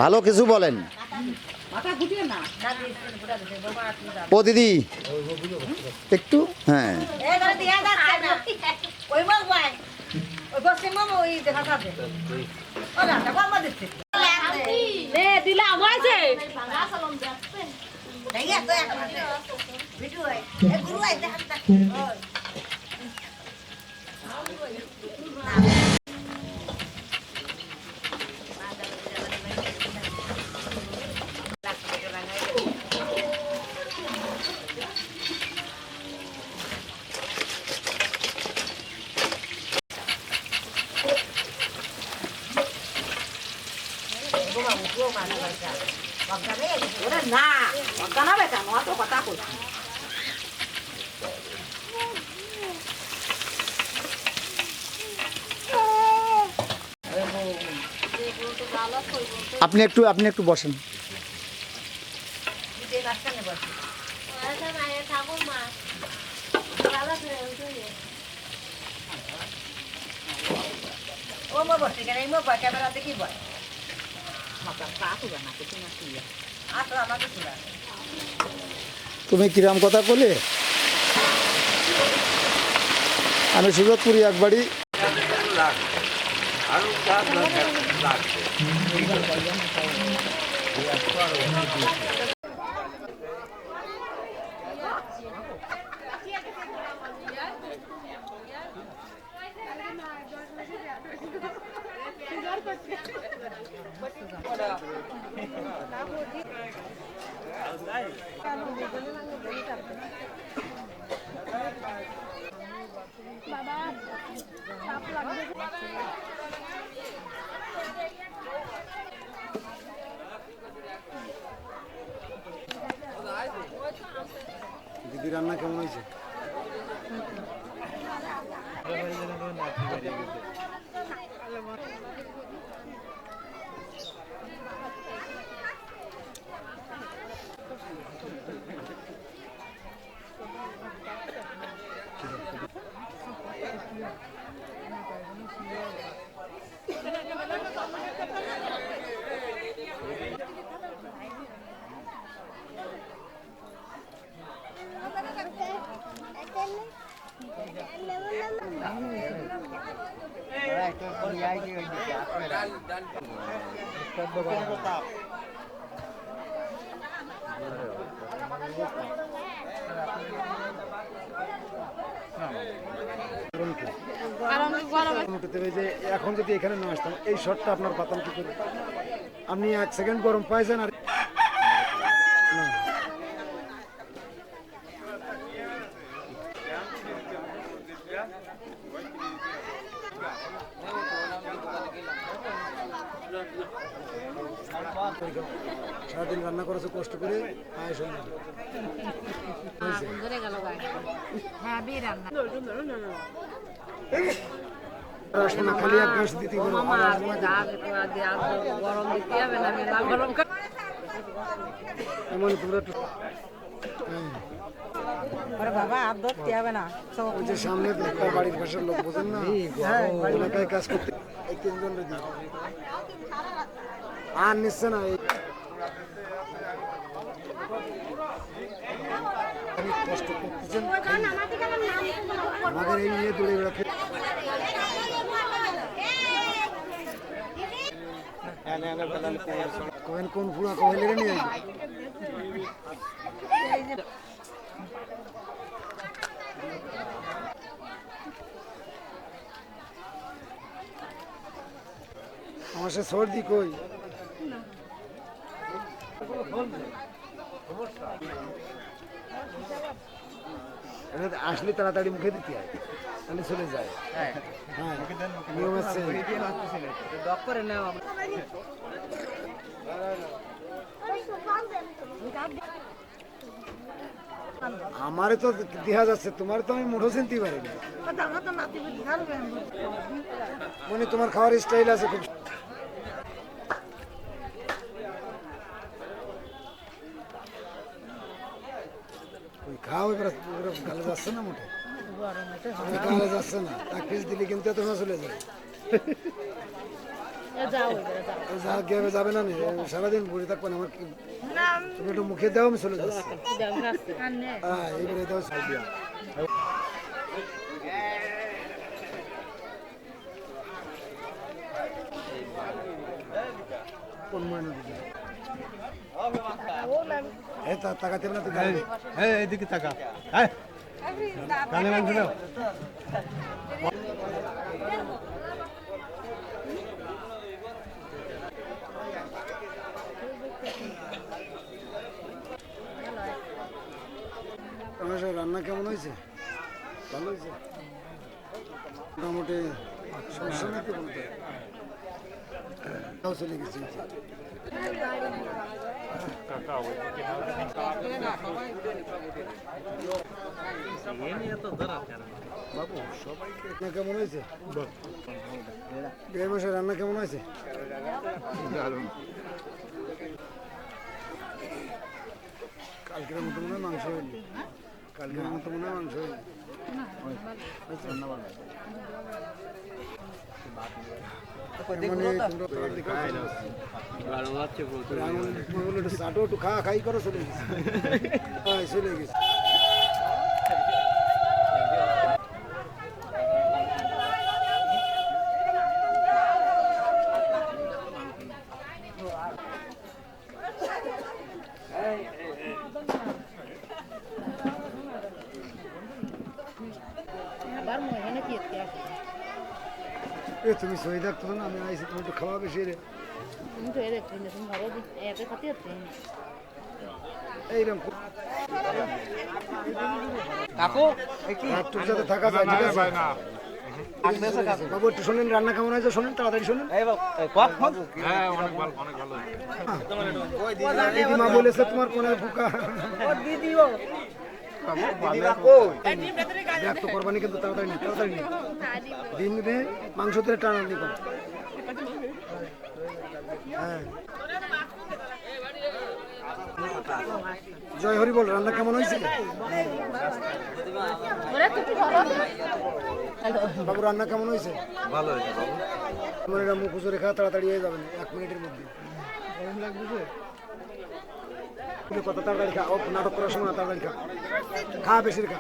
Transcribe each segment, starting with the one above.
ভালো কিছু বলেন ও দিদি একটু। হ্যাঁ আপনি একটু বসেন। তুমি কিরাম কথা বলে আমি সুরতপুরি একবারই দিদি রান্না কেমন হয়েছে? এখন যদি এখানে না আসতাম এই শটটা আপনার পাতাম কি করে? আপনি 1 সেকেন্ড গরম পাইছেন আর সারাদিন রান্না করেছে কষ্ট করে খালি এক গাছ দিতে এমন সামনে বাড়ির ভাষার লোক বোঝেন না, এলাকায় কাজ করতে আর নিচ্ছে না। কষ্ট করতেছেন আমাদের এই নিয়ে দৌড়ে বেড়াতে কোন পুরা কহিলে নিয়ে আমার সে সর্দি কই আসলে তাড়াতাড়ি মুখে দিতে হয়, তাহলে চলে যায়। নিয়ম আছে। আমারে তো দেখা যাচ্ছে, তোমার তো আমি মুঠো চিনতে পারি না। মানে তোমার খাওয়ার স্টাইল আছে খুব। খাও এবার গালে যাচ্ছে না মুঠে। কালে যাচ্ছে না, 1 পিস দিলে কিন্তু এত সময় চলে যায়। যা গেবে যাবে না নি, সারাদিন ঘুরে থাকবে না, আমার কি তুমি একটু মুখে দাও, আমি চলে যাচ্ছি। হ্যাঁ, এইবারে দাও সাইড দিয়া। কোন ময়না দিবে? এই তাকাতে হবে না তুই। এইদিকে তাকা। কানে মাংস দাও। রান্না কেমন হয়েছে? ভালো হয়েছে মোটামুটি, সমস্যা নেই তো বলতে। তাও চলে গেছি। বাবু সবাইকে কেমন হয়েছে? বিয়ে বসে রান্না কেমন হয়েছে? কালকের মতো মনে হয় মাংস হয়নি। কালকের মতো মনে হয় মাংস হয়নি। একটু খা খাই করো, চলে গেছে। চলে গেছে। তুমি সহি থাকতো না, আমি আইসি, তুমি একটু খাওয়া বেশি রে। এইরকম সাথে থাকা যায়, ঠিক আছে? বাবু একটু শোনেন, রান্না কেমন হয়েছে শোনেন, তাড়াতাড়ি শোনেন। দিদিমা বলেছে তোমার কোনের বুকা ব্যক্ত করবানি, কিন্তু তাড়াতাড়ি নেই, তাড়াতাড়ি নেই। ডিম নিবে, মাংস তুলে টানা নিবে। হ্যাঁ, জয় হরি বল। রান্না কেমন হয়েছে বাবু? রান্না কেমন হয়েছে? ভালো হয়েছে বাবু। তোমার এটা মুখ উঁচু রেখা, তাড়াতাড়ি হয়ে যাবে 1 মিনিটের মধ্যে। গরম লাগবে, কত তাড়াতাড়ি খা, নাটক করার সময় তাড়াতাড়ি খা, খা বেশি খা।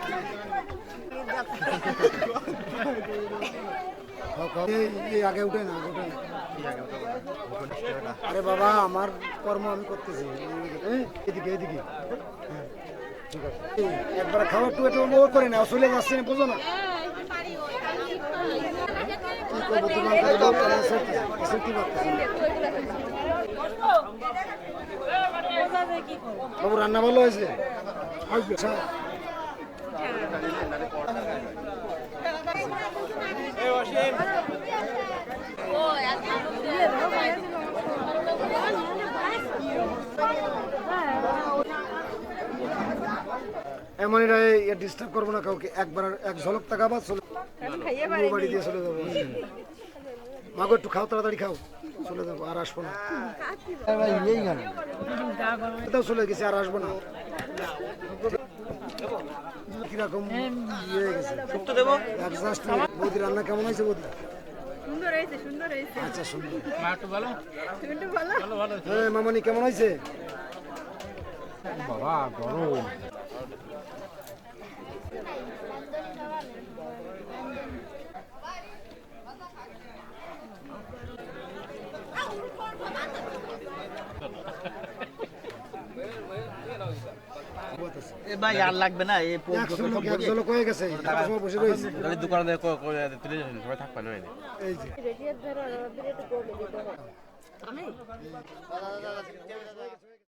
আগে উঠে না, উঠে না। আরে বাবা, আমার কর্ম আমি করতেছি। এদিকে এদিকে, ঠিক আছে। একবার খাওয়া একটু একটু ও করে না, চলে যাচ্ছে না, বোঝো না? কি করবো তোমার? বাবু রান্না ভালো হয়েছে? এমন এটা ডিস্টার্ব করবো না কাউকে, একবার এক ঝলক তাকাবা, চলে বাড়ি দিয়ে চলে যাবো। মাগো একটু খাও, তাড়াতাড়ি খাও, চলে যাবো, আর আসবো না। এটাও চলে গেছে, আর আসবো না। কিরকম ইয়ে হয়ে গেছে। বৌদি রান্না কেমন হয়েছে? বৌদি আচ্ছা, সুন্দর। মামনি কেমন হয়েছে? বাবা গরম। ভাই আর লাগবে না, এই হয়ে গেছে, বসে রয়েছে দোকানে তুলে সবাই থাকবে না। এই যে